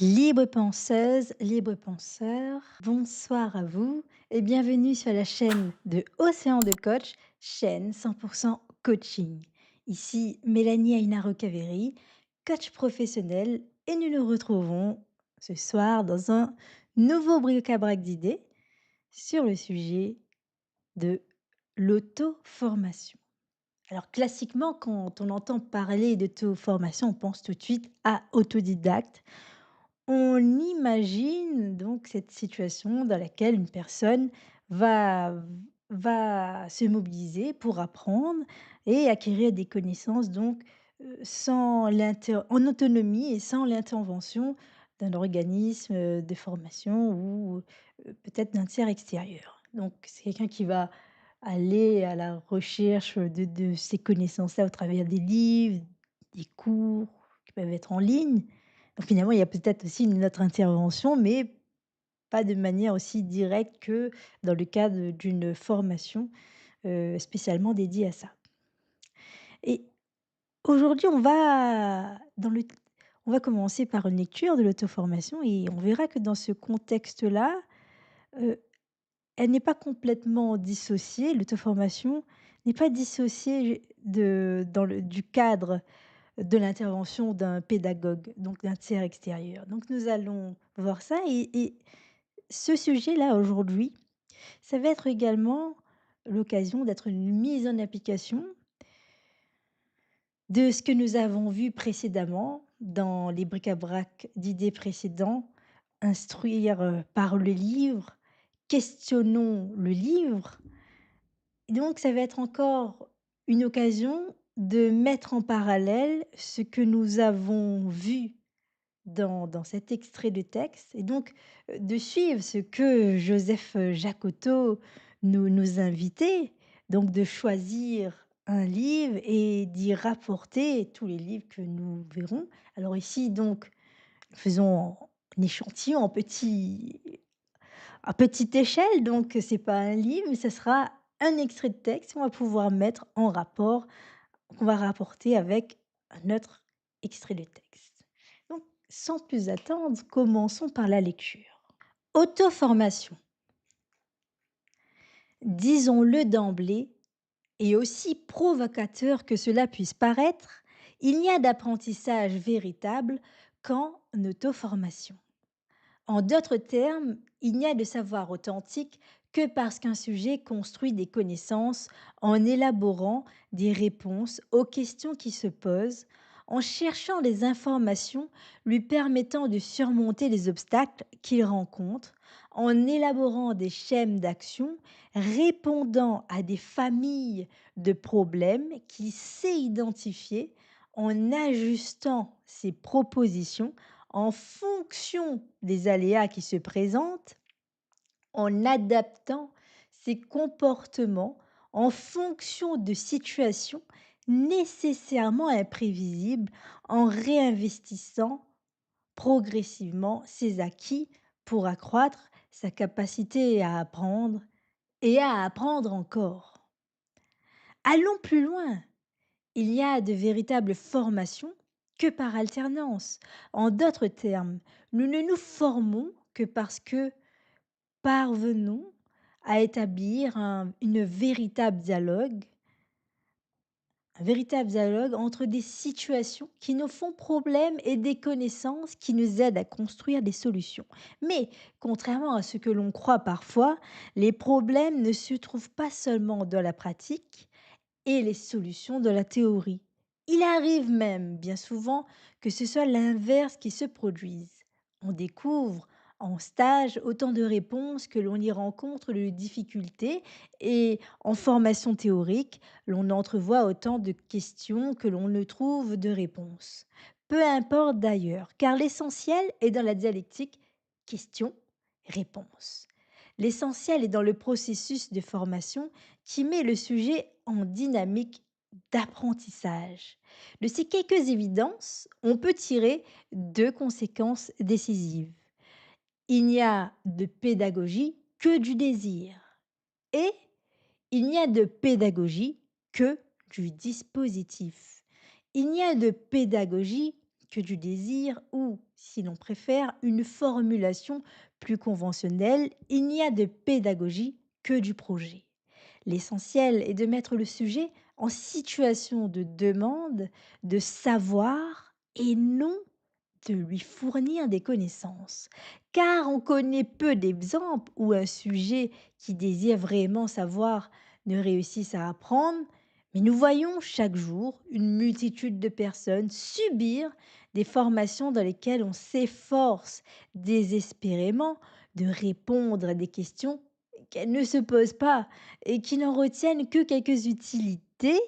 Libre penseuse, libre penseur, bonsoir à vous et bienvenue sur la chaîne de Océan de Coach, chaîne 100% coaching. Ici Mélanie Aina Rocaveri, coach professionnel et nous nous retrouvons ce soir dans un nouveau bric-à-brac d'idées sur le sujet de l'auto-formation. Alors classiquement, quand on entend parler d'auto-formation, on pense tout de suite à autodidacte. On imagine donc cette situation dans laquelle une personne va va se mobiliser pour apprendre et acquérir des connaissances donc, sans en autonomie et sans l'intervention d'un organisme, de formation ou, peut-être d'un tiers extérieur. Donc c'est quelqu'un qui va aller à la recherche de ces connaissances-là au travers des livres, des cours qui peuvent être en ligne. Donc finalement, il y a peut-être aussi notre intervention, mais pas de manière aussi directe que dans le cadre d'une formation, spécialement dédiée à ça. Et aujourd'hui, on va commencer par une lecture de l'auto-formation et on verra que dans ce contexte-là, heu, elle n'est pas complètement dissociée, l'auto-formation n'est pas dissociée du cadre de l'intervention d'un pédagogue, donc d'un tiers extérieur. Donc nous allons voir ça et ce sujet-là aujourd'hui, ça va être également l'occasion d'être une mise en application de ce que nous avons vu précédemment dans les bric-à-brac d'idées précédents. Instruire, par le livre, questionnons le livre. Et donc ça va être encore une occasion de mettre en parallèle ce que nous avons vu dans cet extrait de texte et donc, de suivre ce que Joseph, Jacotot nous invitait, donc de choisir un livre et d'y rapporter tous les livres que nous verrons. Alors ici donc, faisons un échantillon à petite échelle, donc c'est pas un livre, mais ça sera un extrait de texte qu'on va pouvoir mettre en rapport, qu'on va rapporter avec un autre extrait de texte. Donc, sans plus attendre, commençons par la lecture. Auto-formation. Disons-le d'emblée, et aussi provocateur que cela puisse paraître, il n'y a d'apprentissage véritable qu'en auto-formation. En d'autres termes, il n'y a de savoir authentique que parce qu'un sujet construit des connaissances en élaborant des réponses aux questions qui se posent, en cherchant des informations lui permettant de surmonter les obstacles qu'il rencontre, en élaborant des schèmes d'action répondant à des familles de problèmes qu'il sait identifier, en ajustant ses propositions en fonction des aléas qui se présentent, en adaptant ses comportements en fonction de situations nécessairement imprévisibles, en réinvestissant progressivement ses acquis pour accroître sa capacité à apprendre et à apprendre encore. Allons plus loin. Il y a de véritables formations que par alternance. En d'autres termes, nous ne nous formons que parce que parvenons à établir un véritable dialogue entre des situations qui nous font problème et des connaissances qui nous aident à construire des solutions. Mais contrairement à ce que l'on croit parfois, les problèmes ne se trouvent pas seulement dans la pratique, et les solutions de la théorie. Il arrive même, bien souvent, que ce soit l'inverse qui se produise. On découvre en stage autant de réponses que l'on y rencontre de difficultés et en formation théorique, l'on entrevoit autant de questions que l'on ne trouve de réponses. Peu importe d'ailleurs, car l'essentiel est dans la dialectique question-réponse. L'essentiel est dans le processus de formation qui met le sujet en dynamique d'apprentissage. De ces quelques évidences, on peut tirer deux conséquences décisives. Il n'y a de pédagogie que du désir et il n'y a de pédagogie que du dispositif. Il n'y a de pédagogie que du désir ou, si l'on préfère, une formulation plus conventionnelle. Il n'y a de pédagogie que du projet. L'essentiel est de mettre le sujet en situation de demande, de savoir et non de lui fournir des connaissances. Car on connaît peu d'exemples où un sujet qui désire vraiment savoir ne réussisse à apprendre, mais nous voyons chaque jour une multitude de personnes subir des formations dans lesquelles on s'efforce désespérément de répondre à des questions qu'elles ne se posent pas et qui n'en retiennent que quelques utilités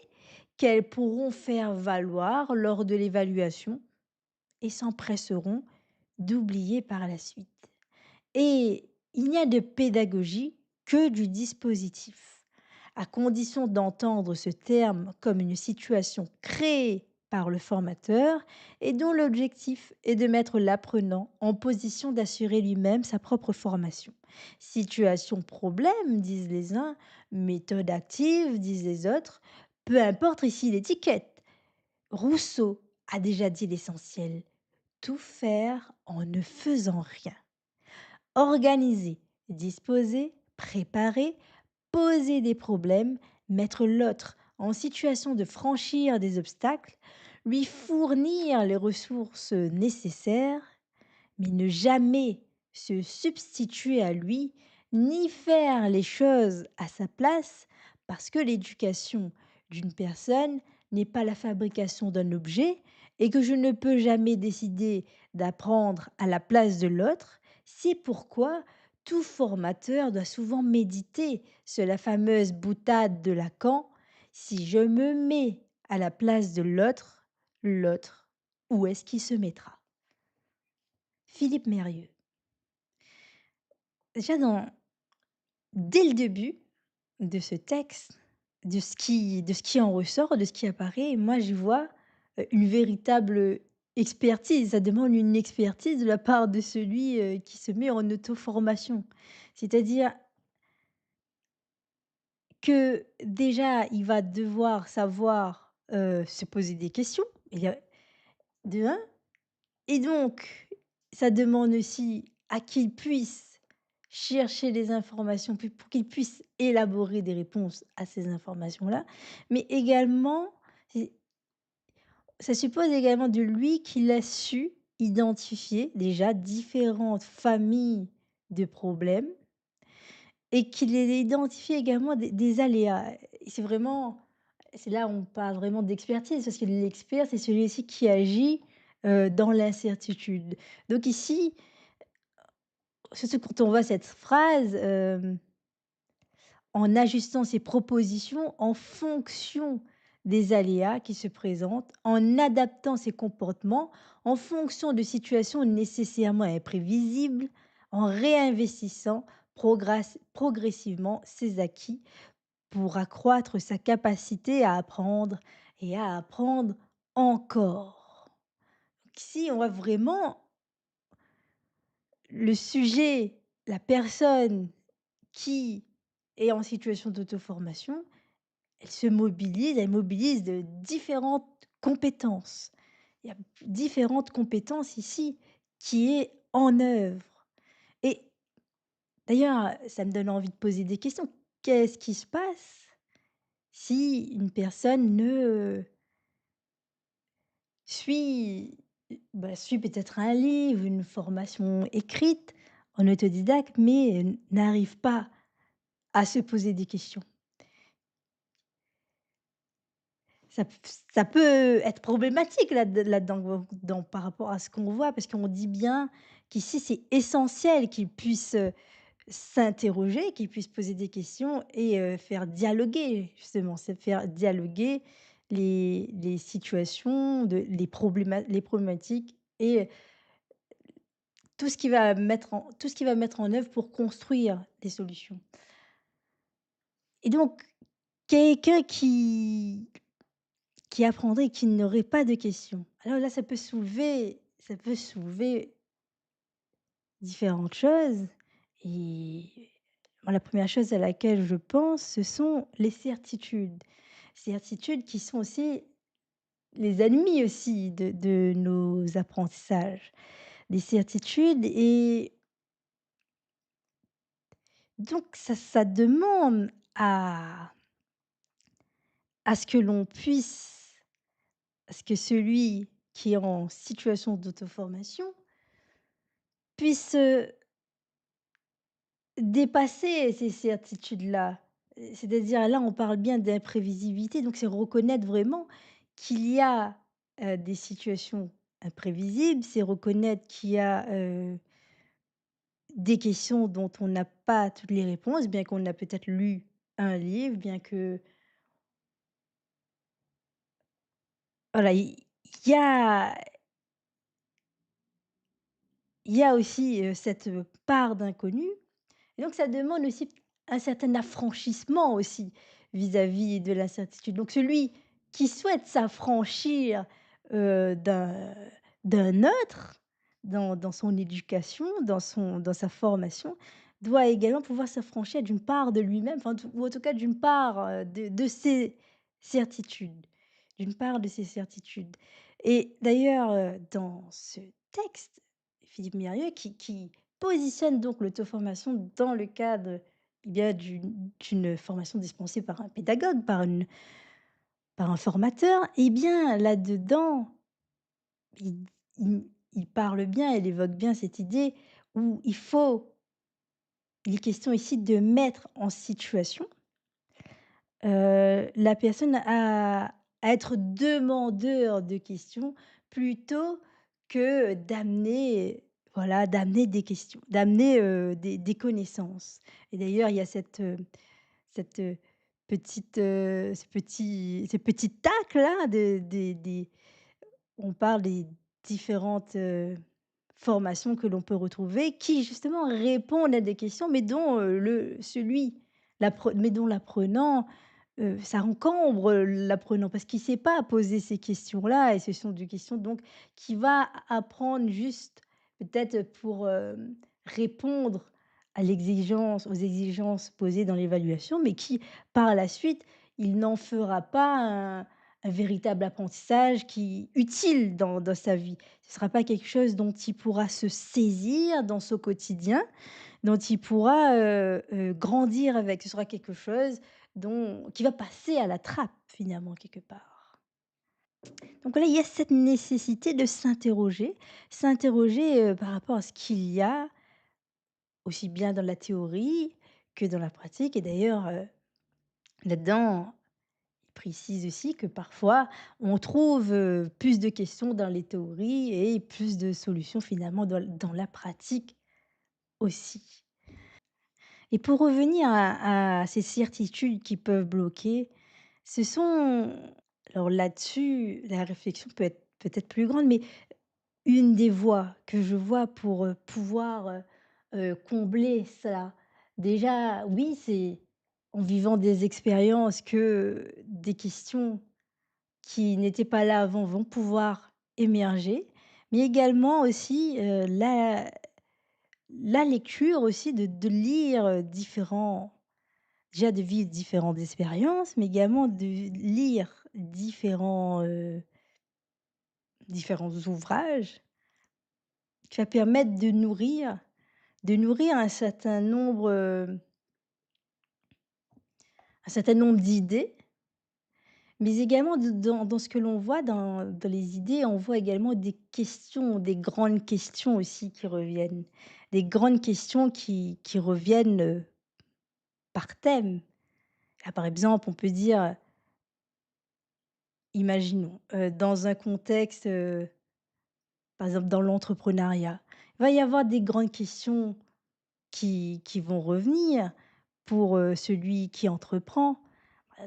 qu'elles pourront faire valoir lors de l'évaluation et s'empresseront d'oublier par la suite. Et il n'y a de pédagogie que du dispositif, à condition d'entendre ce terme comme une situation créée par le formateur et dont l'objectif est de mettre l'apprenant en position d'assurer lui-même sa propre formation. Situation problème, disent les uns, méthode active, disent les autres, peu importe ici l'étiquette. Rousseau a déjà dit l'essentiel: tout faire en ne faisant rien. Organiser, disposer, préparer, poser des problèmes, mettre l'autre en situation de franchir des obstacles, lui fournir les ressources nécessaires, mais ne jamais se substituer à lui, ni faire les choses à sa place, parce que l'éducation d'une personne n'est pas la fabrication d'un objet et que je ne peux jamais décider d'apprendre à la place de l'autre. C'est pourquoi tout formateur doit souvent méditer sur la fameuse boutade de Lacan: si je me mets à la place de l'autre, l'autre, où est-ce qu'il se mettra? Philippe Mérieux. Déjà dès le début de ce texte, de ce qui en ressort, de ce qui apparaît, moi j'y vois, une véritable expertise. Ça demande une expertise de la part de celui, qui se met en auto-formation. C'est-à-dire que déjà, il va devoir savoir, se poser des questions. Il y a de un. Et donc, ça demande aussi à qu'il puisse chercher des informations pour qu'il puisse élaborer des réponses à ces informations-là. Mais également, c'est ça suppose également de lui qu'il a su identifier déjà différentes familles de problèmes et qu'il ait identifié également des aléas. Et c'est là où on parle vraiment d'expertise, parce que l'expert, c'est celui-ci qui agit, dans l'incertitude. Donc ici, surtout quand on voit cette phrase, en ajustant ses propositions en fonction des aléas qui se présentent, en adaptant ses comportements en fonction de situations nécessairement imprévisibles, en réinvestissant progressivement ses acquis pour accroître sa capacité à apprendre et à apprendre encore. Ici, on voit vraiment le sujet, la personne qui est en situation d'auto-formation, elle mobilise de différentes compétences. Il y a différentes compétences ici qui est en œuvre. Et d'ailleurs, ça me donne envie de poser des questions. Qu'est-ce qui se passe si une personne ne suit, suit peut-être un livre, une formation écrite en autodidacte, mais n'arrive pas à se poser des questions? Ça p Ça peut être problématique là-dedans par rapport à ce qu'on voit, parce qu'on dit bien qu'ici, c'est essentiel qu'ils puissent, s'interroger, qu'ils puissent poser des questions et faire dialoguer justement. C'est faire dialoguer les situations, les problématiques et tout ce qui va mettre en œuvre pour construire des solutions. Et donc quelqu'un qui apprendrait et qui n'aurait pas de questions. Alors là, ça peut soulever différentes choses et moi, la première chose à laquelle je pense, ce sont les certitudes. Certitudes qui sont aussi les ennemis aussi de nos apprentissages, des certitudes et donc ça demande à ce que l'on puisse à ce que celui qui est en situation d'auto-formation puisse, dépasser ces certitudes-là. C'est-à-dire là, on parle bien d'imprévisibilité, donc c'est reconnaître vraiment qu'il y a, des situations imprévisibles, c'est reconnaître qu'il y a, des questions dont on n'a pas toutes les réponses, bien qu'on a peut-être lu un livre, bien que voilà, il y a il y a aussi, cette, part d'inconnu et donc ça demande aussi un certain affranchissement aussi vis-à-vis de l'incertitude. Donc celui qui souhaite s'affranchir, d'un autre dans son éducation, dans sa formation, doit également pouvoir s'affranchir d'une part de lui-même, enfin tout ou en tout cas d'une part, de ses certitudes, d'une part de ses certitudes et d'ailleurs, dans ce texte, Philippe Mérieux qui positionne donc l'auto-formation dans le cadre, eh bien, d'une formation dispensée par un pédagogue, par un formateur. Eh bien, là-dedans, il il parle bien, il évoque bien cette idée où il est question ici de mettre en situation, la personne à être demandeur de questions plutôt que d'amener, voilà, d'amener des questions, d'amener, des connaissances et d'ailleurs, il y a cette, petite, ce petit tac là des on parle des différentes, formations que l'on peut retrouver qui justement répondent à des questions, mais dont, dont l'apprenant, ça encombre l'apprenant parce qu'il ne sait pas poser ces questions-là et ce sont des questions donc qui va apprendre juste peut-être pour, répondre aux exigences posées dans l'évaluation, mais qui par la suite, il n'en fera pas un véritable apprentissage qui utile dans sa vie. Ce ne sera pas quelque chose dont il pourra se saisir dans son quotidien, dont il pourra, grandir avec. Ce sera quelque chose dont qui va passer à la trappe finalement quelque part. Donc voilà, il y a cette nécessité de s'interroger, par rapport à ce qu'il y a, aussi bien dans la théorie que dans la pratique et d'ailleurs, là-dedans il précise aussi que parfois, on trouve, plus de questions dans les théories et plus de solutions finalement dans la pratique aussi. Et pour revenir à ces certitudes qui peuvent bloquer, ce sont alors là-dessus, la réflexion peut être peut-être plus grande, mais une des voies que je vois pour, pouvoir, combler cela, déjà, oui, c'est en vivant des expériences que des questions qui n'étaient pas là avant vont pouvoir émerger, mais également aussi, la lecture aussi de lire, déjà de vivre différentes expériences, mais également de lire différents ouvrages qui va permettre de nourrir un certain nombre d'idées, mais également dans ce que l'on voit dans les idées, on voit également des questions, des grandes questions aussi qui reviennent. Des grandes questions qui reviennent, par thème. Là, par exemple, on peut dire, imaginons, dans un contexte, par exemple dans l'entrepreneuriat, il va y avoir des grandes questions qui vont revenir pour, celui qui entreprend.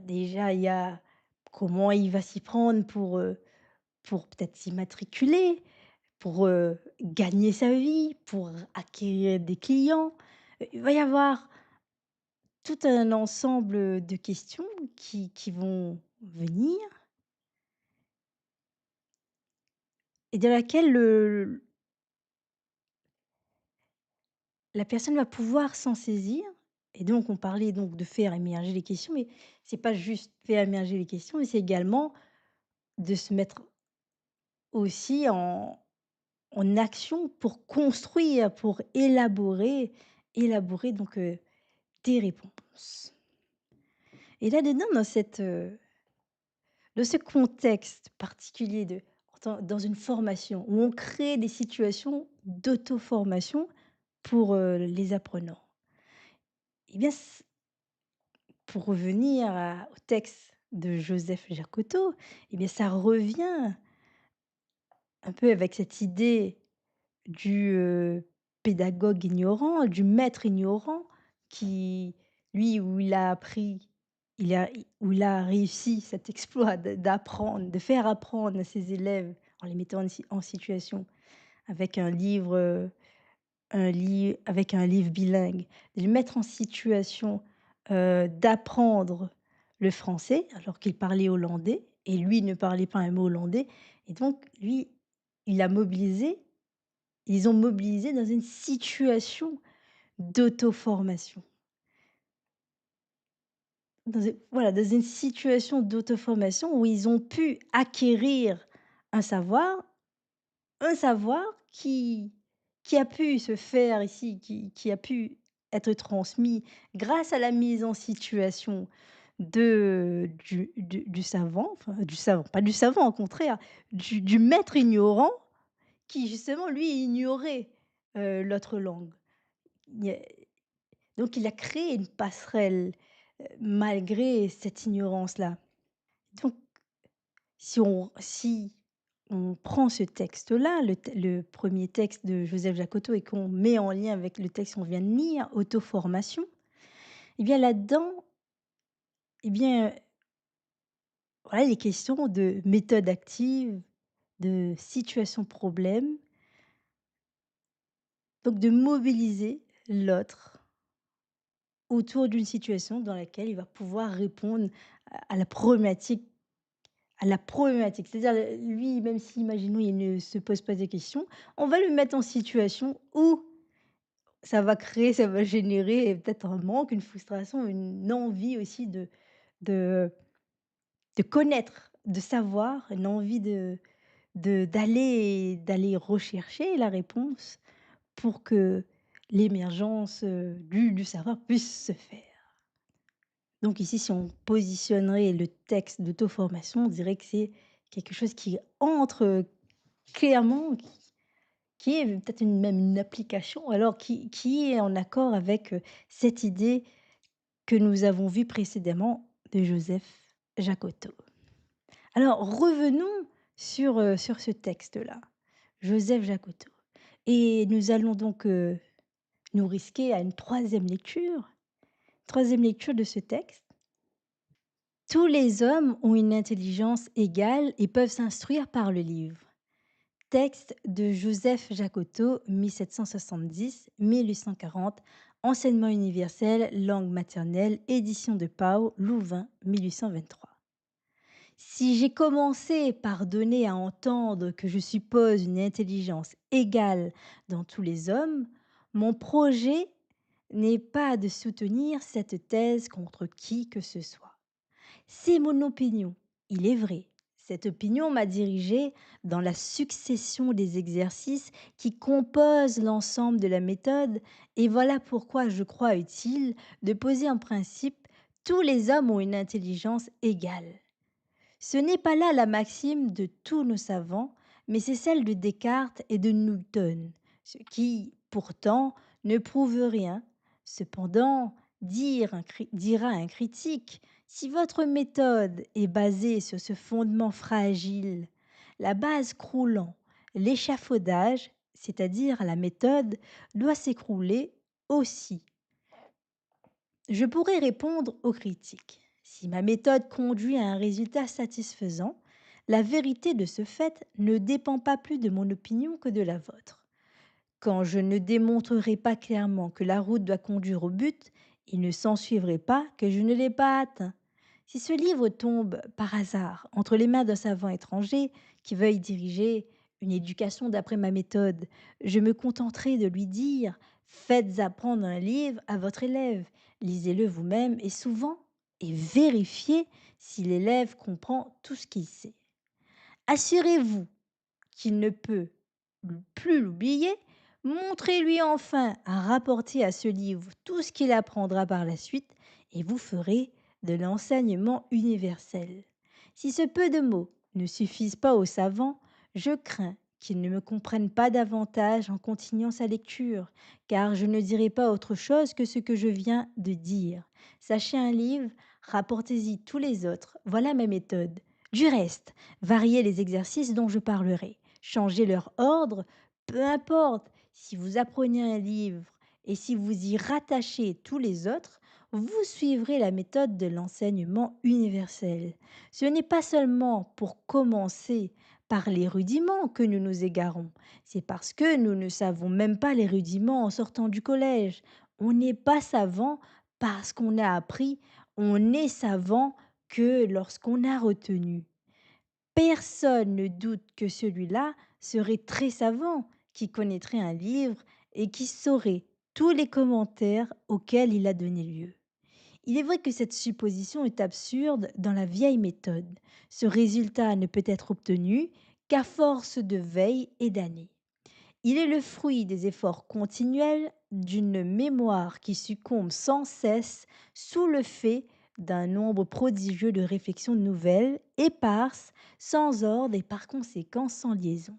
Déjà, il y a comment il va s'y prendre pour peut-être s'immatriculer, pour, gagner sa vie, pour acquérir des clients. Il va y avoir tout un ensemble de questions qui vont venir et de laquelle la personne va pouvoir s'en saisir et donc on parlait donc de faire émerger les questions, mais c'est pas juste faire émerger les questions, mais c'est également de se mettre aussi en action pour construire, pour élaborer donc des réponses. Et là-dedans, dans ce contexte particulier dans une formation où on crée des situations d'auto-formation pour, les apprenants. Eh bien, pour revenir au texte de Joseph Jacotot, eh bien, ça revient un peu avec cette idée du, pédagogue ignorant, du maître ignorant qui, lui, où il a appris, où il a réussi cet exploit d'apprendre, de faire apprendre à ses élèves en les mettant en situation avec avec un livre bilingue, de les mettre en situation, d'apprendre le français alors qu'il parlait hollandais et lui ne parlait pas un mot hollandais et donc lui, il a mobilisé ils ont mobilisé dans une situation d'auto-formation. Dans une situation d'auto-formation où ils ont pu acquérir un savoir un savoir qui a pu se faire ici, qui a pu être transmis grâce à la mise en situation du savant, enfin du savant, pas du savant, au contraire, du maître ignorant qui justement lui ignorait, l'autre langue. Il y a Donc il a créé une passerelle, malgré cette ignorance-là. Donc si on prend ce texte-là, le 1er texte de Joseph Jacotot et qu'on met en lien avec le texte qu'on vient de lire, auto-formation, et bien là-dedans, et bien, voilà, il est question de méthode active, de situation problème, donc de mobiliser l'autre autour d'une situation dans laquelle il va pouvoir répondre à la problématique C'est-à-dire, lui, même si imaginons il ne se pose pas de questions, on va le mettre en situation où ça va générer peut-être un manque, une frustration, une envie aussi de de connaître, de savoir, une envie d'aller rechercher la réponse pour que l'émergence, du savoir puisse se faire. Donc ici, si on positionnerait le texte d'auto-formation, on dirait que c'est quelque chose qui entre clairement, qui est peut-être même une application, alors qui est en accord avec, cette idée que nous avons vue précédemment de Joseph Jacotot. Alors revenons sur ce texte-là, Joseph Jacotot, et nous allons donc, nous risquer à une troisième lecture de ce texte. Tous les hommes ont une intelligence égale et peuvent s'instruire par le livre. Texte de Joseph Jacotot, 1770-1840, Enseignement universel, langue maternelle, édition de Pau, Louvain, 1823. Si j'ai commencé par donner à entendre que je suppose une intelligence égale dans tous les hommes, mon projet n'est pas de soutenir cette thèse contre qui que ce soit. C'est mon opinion, il est vrai. Cette opinion m'a dirigée dans la succession des exercices qui composent l'ensemble de la méthode et voilà pourquoi je crois utile de poser en principe tous les hommes ont une intelligence égale. Ce n'est pas là la maxime de tous nos savants, mais c'est celle de Descartes et de Newton, ce qui, pourtant, ne prouve rien. Cependant, dira un critique, si votre méthode est basée sur ce fondement fragile, la base croulant, l'échafaudage, c'est-à-dire la méthode, doit s'écrouler aussi. Je pourrais répondre aux critiques. Si ma méthode conduit à un résultat satisfaisant, la vérité de ce fait ne dépend pas plus de mon opinion que de la vôtre. Quand je ne démontrerai pas clairement que la route doit conduire au but, il ne s'ensuivrait pas que je ne l'ai pas atteint. Si ce livre tombe par hasard entre les mains d'un savant étranger qui veuille diriger une éducation d'après ma méthode, je me contenterai de lui dire: faites apprendre un livre à votre élève, lisez-le vous-même et souvent et vérifiez si l'élève comprend tout ce qu'il sait. Assurez-vous qu'il ne peut plus l'oublier, montrez-lui enfin à rapporter à ce livre tout ce qu'il apprendra par la suite et vous ferez de l'enseignement universel. Si ce peu de mots ne suffisent pas aux savants, je crains qu'ils ne me comprennent pas davantage en continuant sa lecture, car je ne dirai pas autre chose que ce que je viens de dire. Sachez un livre, rapportez-y tous les autres, voilà ma méthode. Du reste, variez les exercices dont je parlerai, changez leur ordre, peu importe. Si vous apprenez un livre et si vous y rattachez tous les autres, vous suivrez la méthode de l'enseignement universel. Ce n'est pas seulement pour commencer par les rudiments que nous nous égarons, c'est parce que nous ne savons même pas les rudiments en sortant du collège. On n'est pas savant parce qu'on a appris, on est savant que lorsqu'on a retenu. Personne ne doute que celui-là serait très savant, qui connaîtrait un livre et qui saurait tous les commentaires auxquels il a donné lieu. Il est vrai que cette supposition est absurde dans la vieille méthode. Ce résultat ne peut être obtenu qu'à force de veille et d'années. Il est le fruit des efforts continuels d'une mémoire qui succombe sans cesse sous le fait d'un nombre prodigieux de réflexions nouvelles, éparses, sans ordre et par conséquent sans liaison.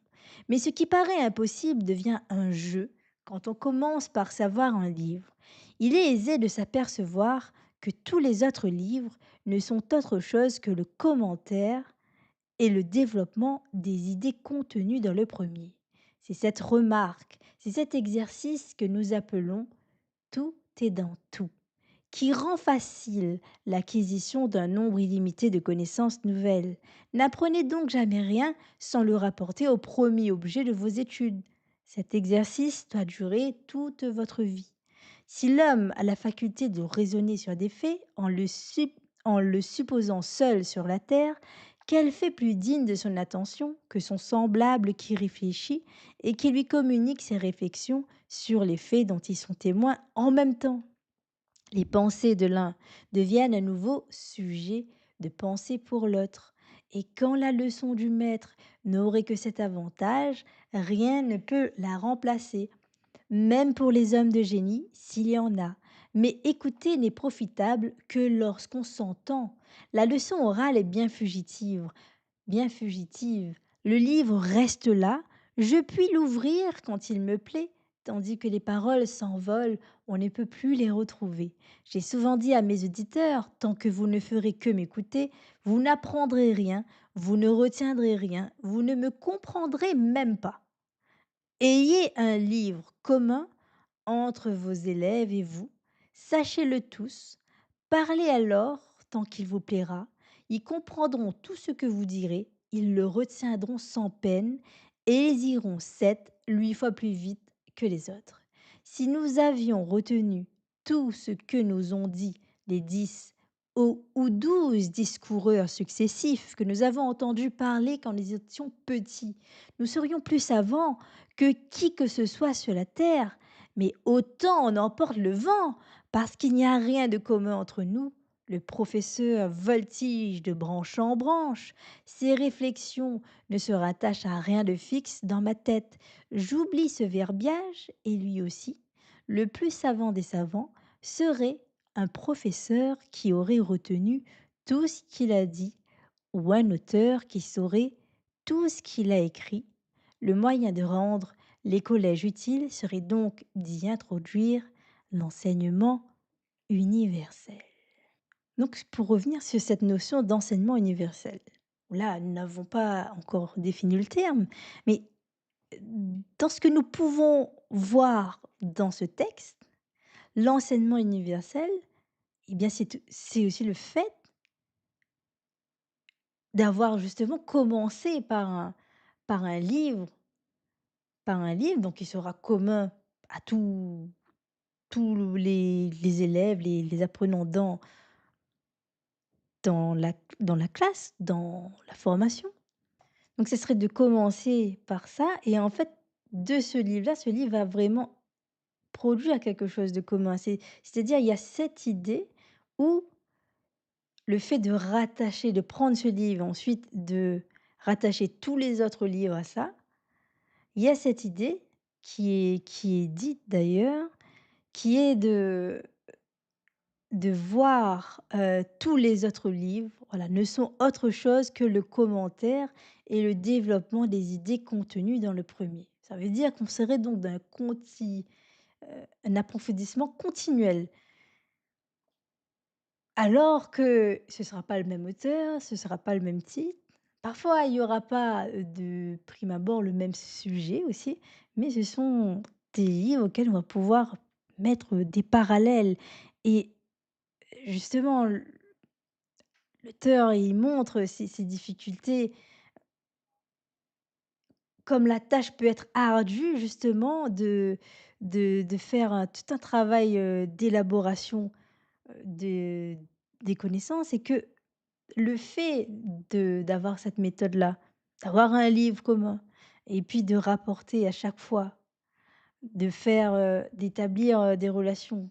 Mais ce qui paraît impossible devient un jeu quand on commence par savoir un livre. Il est aisé de s'apercevoir que tous les autres livres ne sont autre chose que le commentaire et le développement des idées contenues dans le premier. C'est cette remarque, c'est cet exercice que nous appelons tout est dans tout, qui rend facile l'acquisition d'un nombre illimité de connaissances nouvelles. N'apprenez donc jamais rien sans le rapporter au premier objet de vos études. Cet exercice doit durer toute votre vie. Si l'homme a la faculté de raisonner sur des faits en le supposant seul sur la terre, quel fait plus digne de son attention que son semblable qui réfléchit et qui lui communique ses réflexions sur les faits dont ils sont témoins en même temps? Les pensées de l'un deviennent à nouveau sujet de pensée pour l'autre. Et quand la leçon du maître n'aurait que cet avantage, rien ne peut la remplacer, même pour les hommes de génie, s'il y en a. Mais écouter n'est profitable que lorsqu'on s'entend. La leçon orale est bien fugitive. Le livre reste là, je puis l'ouvrir quand il me plaît, tandis que les paroles s'envolent, on ne peut plus les retrouver. J'ai souvent dit à mes auditeurs, tant que vous ne ferez que m'écouter, vous n'apprendrez rien, vous ne retiendrez rien, vous ne me comprendrez même pas. Ayez un livre commun entre vos élèves et vous, sachez-le tous, parlez alors tant qu'il vous plaira, ils comprendront tout ce que vous direz, ils le retiendront sans peine et ils iront 7, 8 fois plus vite que les autres. Si nous avions retenu tout ce que nous ont dit les 10 ou 12 discoureurs successifs que nous avons entendus parler quand nous étions petits, nous serions plus savants que qui que ce soit sur la terre, mais autant on emporte le vent, parce qu'il n'y a rien de commun entre nous. Le professeur voltige de branche en branche. Ses réflexions ne se rattachent à rien de fixe dans ma tête. J'oublie ce verbiage, et lui aussi. Le plus savant des savants serait un professeur qui aurait retenu tout ce qu'il a dit, ou un auteur qui saurait tout ce qu'il a écrit. Le moyen de rendre les collèges utiles serait donc d'y introduire l'enseignement universel. Donc, pour revenir sur cette notion d'enseignement universel, là, nous n'avons pas encore défini le terme, mais dans ce que nous pouvons voir dans ce texte, l'enseignement universel, eh bien, c'est aussi le fait d'avoir justement commencé par un livre, donc qui sera commun à tous les élèves, les apprenants dans la classe, dans la formation. Donc ce serait de commencer par ça et en fait, de ce livre-là, ce livre va vraiment produire quelque chose de commun. C'est-à-dire, il y a cette idée où le fait de rattacher, de prendre ce livre, ensuite de rattacher tous les autres livres à ça, il y a cette idée qui est dite d'ailleurs, qui est de voir, tous les autres livres, voilà, ne sont autre chose que le commentaire et le développement des idées contenues dans le premier. Ça veut dire qu'on serait donc un approfondissement continuel. Alors que ce ne sera pas le même auteur, ce ne sera pas le même titre. Parfois, il y aura pas, de prime abord le même sujet aussi, mais ce sont des livres auxquels on va pouvoir mettre, des parallèles et justement l'auteur, il montre ses difficultés, comme la tâche peut être ardue justement de faire tout un travail, d'élaboration, de des connaissances et que le fait d'avoir cette méthode-là, d'avoir un livre commun et puis de rapporter à chaque fois, d'établir, des relations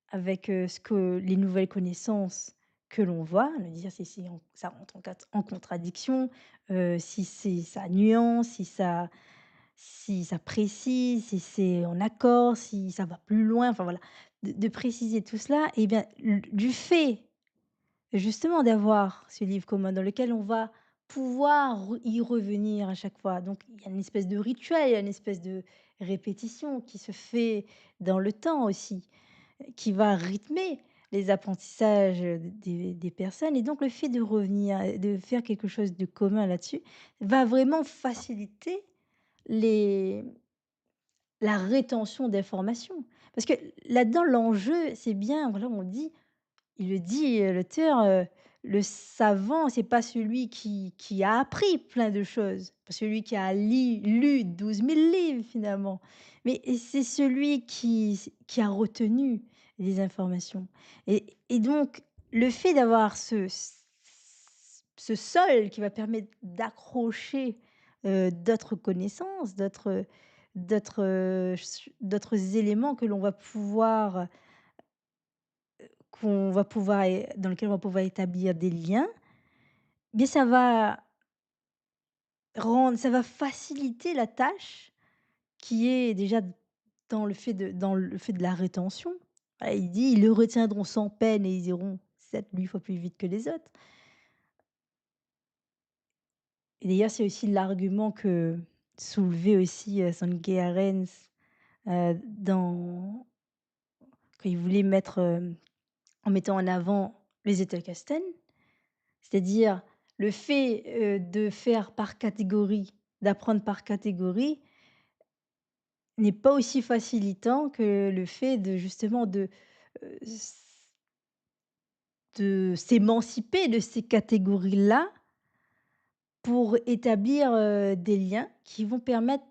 avec, ce que les nouvelles connaissances que l'on voit, de dire si ça rentre en contradiction, si ça nuance, si ça précise, si c'est en accord, si ça va plus loin, enfin voilà. De préciser tout cela et bien, du fait justement d'avoir ce livre commun dans lequel on va pouvoir y revenir à chaque fois. Donc il y a une espèce de rituel, il y a une espèce de répétition qui se fait dans le temps aussi, qui va rythmer les apprentissages, des personnes et donc le fait de revenir, de faire quelque chose de commun là-dessus, va vraiment faciliter les la rétention d'informations. Parce que là-dedans, l'enjeu, c'est bien, voilà, on dit il le dit, l'auteur, le savant, c'est pas celui qui a appris plein de choses, pas celui qui a lu 12 000 livres finalement, mais c'est celui qui a retenu les informations et donc le fait d'avoir ce sol qui va permettre d'accrocher, d'autres connaissances, d'autres éléments que l'on va pouvoir qu'on va pouvoir é dans lequel on va pouvoir établir des liens, bien ça va faciliter la tâche qui est déjà dans le fait de la rétention. Voilà, il dit: «Ils le retiendront sans peine et ils iront 7 8 fois plus vite que les autres» et d'ailleurs, c'est aussi l'argument que soulevait aussi, Sandhya Arens, dans quand il voulait en mettant en avant les Zettelkasten. C'est-à-dire le fait, de faire par catégorie, d'apprendre par catégorie n'est pas aussi facilitant que le fait de justement de s'émanciper de ces catégories-là pour établir, des liens qui vont permettre,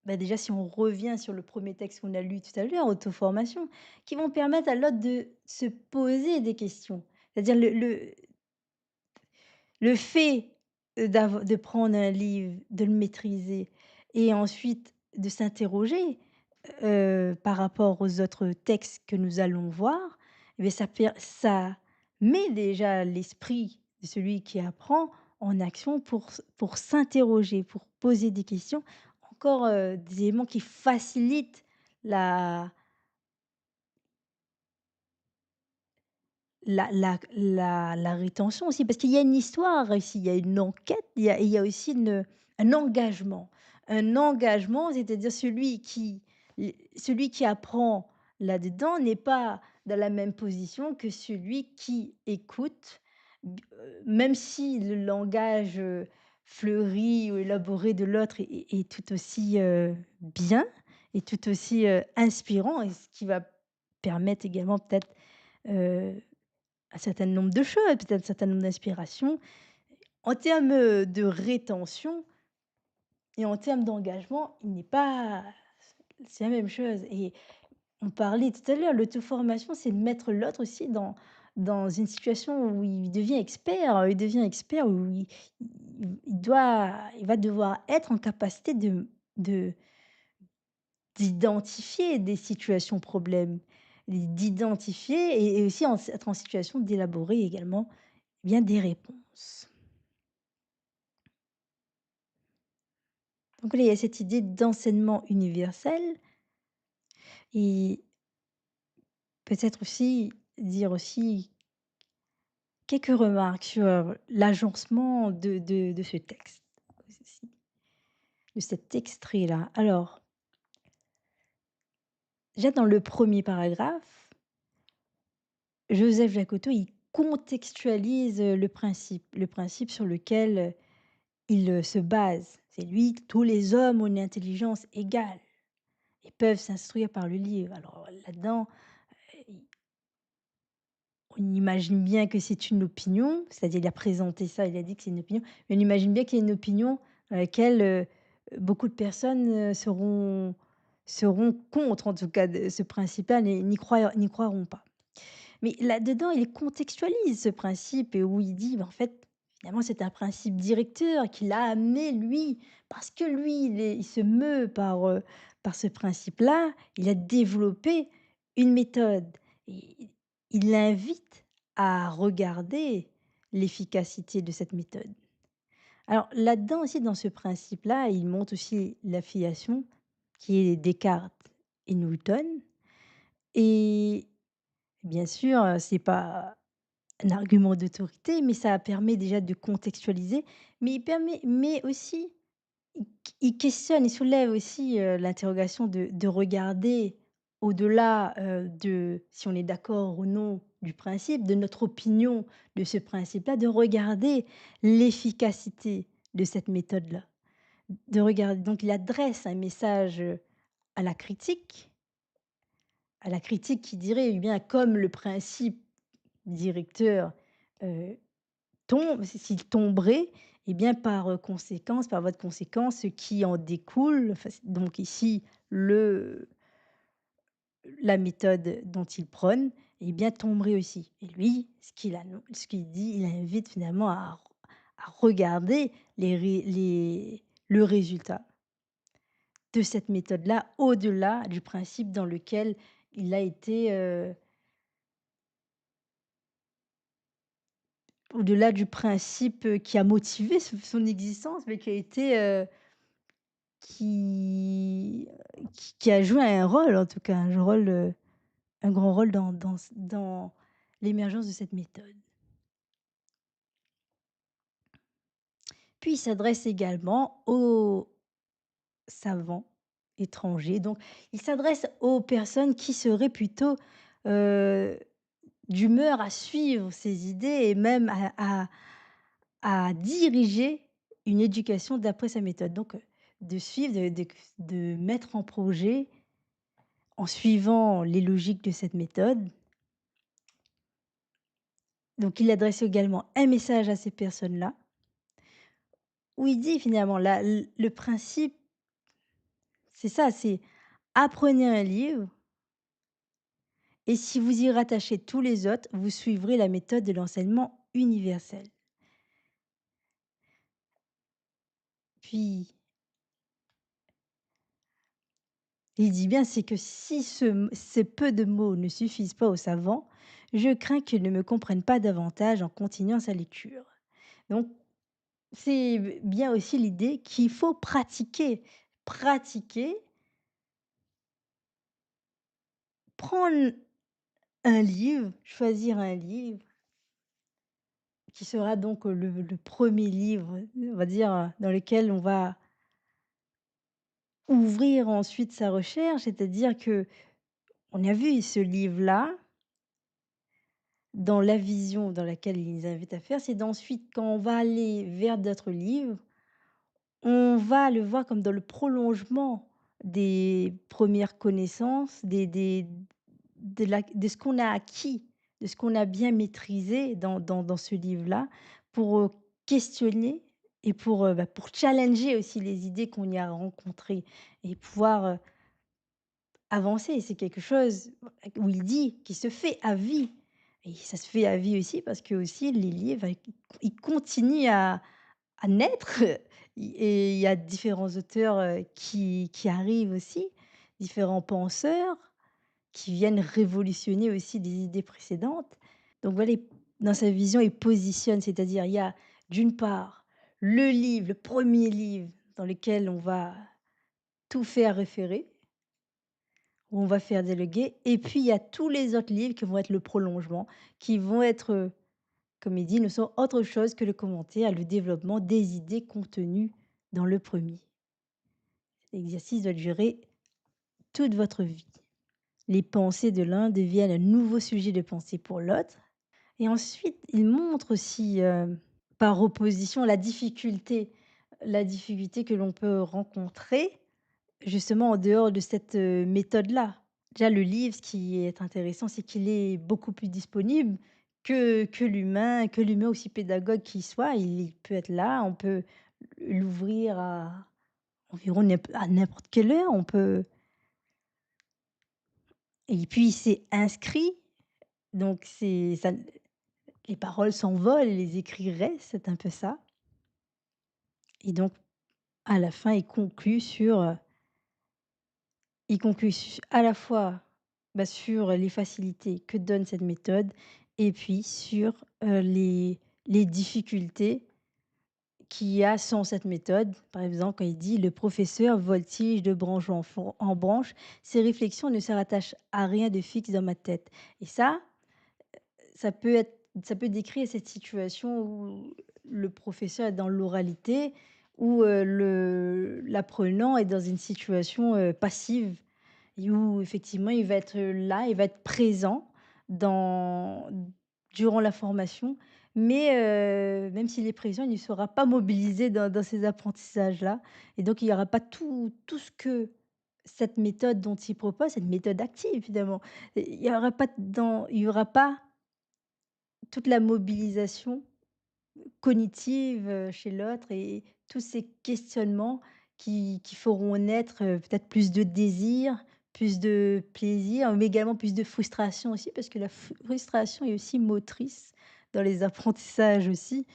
bah, déjà si on revient sur le premier texte qu'on a lu tout à l'heure, Auto-formation, qui vont permettre à l'autre de se poser des questions. C'est-à-dire le fait, de prendre un livre, de le maîtriser et ensuite de s'interroger, par rapport aux autres textes que nous allons voir, et beh, ça met déjà l'esprit de celui qui apprend en action pour s'interroger, pour poser des questions. Encore, des éléments qui facilitent la la rétention aussi, parce qu'il y a une histoire ici, il y a une enquête, il y a aussi un engagement. Un engagement, c'est-à-dire celui qui apprend là-dedans n'est pas dans la même position que celui qui écoute, même si le langage, fleuri ou élaboré de l'autre est tout aussi, bien et tout aussi, inspirant et ce qui va permettre également peut-être, un certain nombre de choses, peut-être un certain nombre d'inspirations. En termes, de rétention et en termes d'engagement, il n'est pas c'est la même chose et on parlait tout à l'heure, l'auto-formation, c'est de mettre l'autre aussi dans une situation où il devient expert, où il va devoir être en capacité de d'identifier des situations problèmes, d'identifier et aussi être en situation d'élaborer également bien des réponses. Donc voilà, il y a cette idée d'enseignement universel et peut-être aussi dire aussi quelques remarques sur l'agencement de ce texte aussi, de cet extrait-là. Alors, déjà dans le premier paragraphe, Joseph Jacotot, il contextualise, le principe sur lequel, il, se base. C'est lui: «Tous les hommes ont une intelligence égale et peuvent s'instruire par le livre». Alors là-dedans, i on imagine bien que c'est une opinion, c'est-à-dire il a présenté ça, il a dit que c'est une opinion, mais on imagine bien qu'il y a une opinion dans laquelle, beaucoup de personnes, seront contre en tout cas de ce principe-là, n'y croiront pas. Mais là-dedans, il contextualise ce principe et où il dit, bah, en fait, finalement, c'est un principe directeur qu'il a amené lui, parce que lui, il se meut par ce principe-là, il a développé une méthode et il l'invite à regarder l'efficacité de cette méthode. Alors là-dedans aussi, dans ce principe-là, il montre aussi l'affiliation qui est Descartes et Newton et bien sûr, c'est pas un argument d'autorité, mais ça permet déjà de contextualiser, mais aussi il questionne, il soulève aussi, l'interrogation de regarder au-delà, de si on est d'accord ou non du principe, de notre opinion de ce principe-là, de regarder l'efficacité de cette méthode-là. De regarder donc il adresse un message, à la critique qui dirait: «Eh bien, comme le principe directeur, heu, s'il tomberait, et bien, par, conséquence, par voie de conséquence, ce qui en découle, enfin, c donc ici, le la méthode dont il prône, eh bien, tomberait aussi». Et lui, ce qu'il dit, il invite finalement à regarder le résultat de cette méthode-là, au-delà du principe dans lequel il a été, au-delà du principe, qui a motivé son existence, mais qui a été, qui a joué un rôle en tout cas, un grand rôle dans l'émergence de cette méthode. Puis il s'adresse également aux savants étrangers, donc il s'adresse aux personnes qui seraient plutôt, heu, d'humeur à suivre ses idées et même à diriger une éducation d'après sa méthode. Donc, de suivre, de mettre en projet, en suivant les logiques de cette méthode. Donc il adresse également un message à ces personnes-là, où il dit finalement le principe, c'est ça, c'est: «Apprenez un livre et si vous y rattachez tous les autres, vous suivrez la méthode de l'enseignement universel». Puis il dit bien: «C'est que si ces peu de mots ne suffisent pas aux savants, je crains qu'ils ne me comprennent pas davantage en continuant sa lecture». Donc c'est bien aussi l'idée qu'il faut pratiquer. Pratiquer, prendre un livre, choisir un livre qui sera donc, le 1er livre, on va dire, dans lequel on va ouvrir ensuite sa recherche. C'est-à-dire que on a vu ce livre-là, dans la vision dans laquelle il nous invite à faire, c'est d'ensuite quand on va aller vers d'autres livres, on va le voir comme dans le prolongement des premières connaissances, des de ce qu'on a acquis, de ce qu'on a bien maîtrisé dans ce livre-là, pour, questionner et pour challenger aussi les idées qu'on y a rencontrées et pouvoir, avancer. C'est quelque chose où il dit qui se fait à vie et ça se fait à vie aussi parce que aussi les livres, ils continuent à naître et il y a différents auteurs, qui arrivent aussi, différents penseurs qui viennent révolutionner aussi des idées précédentes. Donc voilà, dans sa vision, il positionne, c'est-à-dire il y a d'une part le livre, le premier livre dans lequel on va tout faire référer, où on va faire déléguer et puis il y a tous les autres livres qui vont être le prolongement, qui vont être, comme il dit, ne sont autre chose que le commentaire, le développement des idées contenues dans le premier. L'exercice doit durer toute votre vie. Les pensées de l'un deviennent un nouveau sujet de pensée pour l'autre. Et ensuite, il montre aussi, par opposition, la difficulté que l'on peut rencontrer, justement, en dehors de cette, méthode-là. Déjà, le livre, ce qui est intéressant, c'est qu'il est beaucoup plus disponible que l'humain aussi pédagogue qu'il soit. Il peut être là, on peut l'ouvrir à environ à n'importe quelle heure, on peut et puis c'est inscrit, donc c'est ça les paroles s'envolent et les écrits restent, c'est un peu ça et donc à la fin, il conclut su à la fois, bah, sur les facilités que donne cette méthode et puis sur, les difficultés qu'il y a sans cette méthode. Par exemple, quand il dit: «Le professeur voltige de branche en branche, ses réflexions ne se rattachent à rien de fixe dans ma tête» et ça peut décrire cette situation où le professeur est dans l'oralité, où, l'apprenant est dans une situation, passive et où effectivement il va être là, il va être présent dans durant la formation, mais, même s'il est présent, il ne sera pas mobilisé dans ces apprentissages-là et donc il n'y aura pas tout ce que cette méthode dont il propose, cette méthode active évidemment, il y aura pas toute la mobilisation cognitive, chez l'autre et tous ces questionnements qui feront naître, peut-être plus de désir, plus de plaisir, mais également plus de frustration aussi parce que la frustration est aussi motrice dans les apprentissages aussi.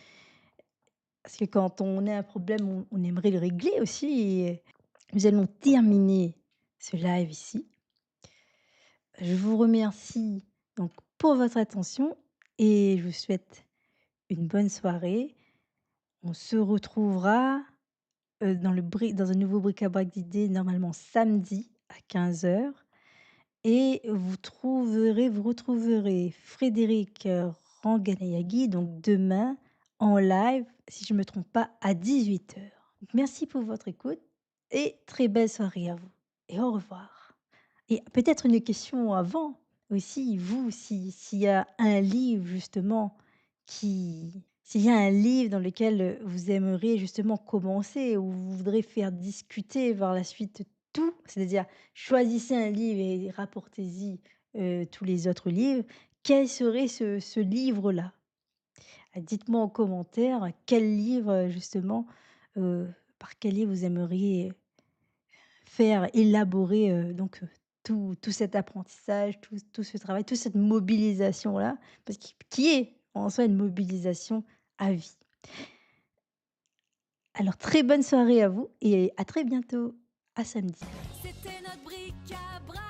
Parce que quand on a un problème, on aimerait le régler aussi et nous allons terminer ce live ici. Je vous remercie donc pour votre attention et je vous souhaite une bonne soirée. On se retrouvera, dans un nouveau bric-à-brac d'idées normalement samedi à 15 heures et vous retrouverez Frédéric, Ranganayagui donc demain en live, si je ne me trompe pas, à 18 heures. Merci pour votre écoute et très belle soirée à vous et au revoir. Et peut-être une question avant aussi, vous, s'il y a un livre justement qui s'il y a un livre dans lequel, vous aimeriez justement commencer, ou vous voudrez faire discuter par la suite tout, c'est-à-dire choisissez un livre et rapportez-y, tous les autres livres, quel serait ce livre-là? Dites-moi en commentaire quel livre, justement, par quel livre vous aimeriez faire élaborer, tout cet apprentissage, tout ce travail, toute cette mobilisation-là, parce qui est en soi une mobilisation à vie. Alors très bonne soirée à vous et à très bientôt. À samedi. C'était notre bric-à-brac.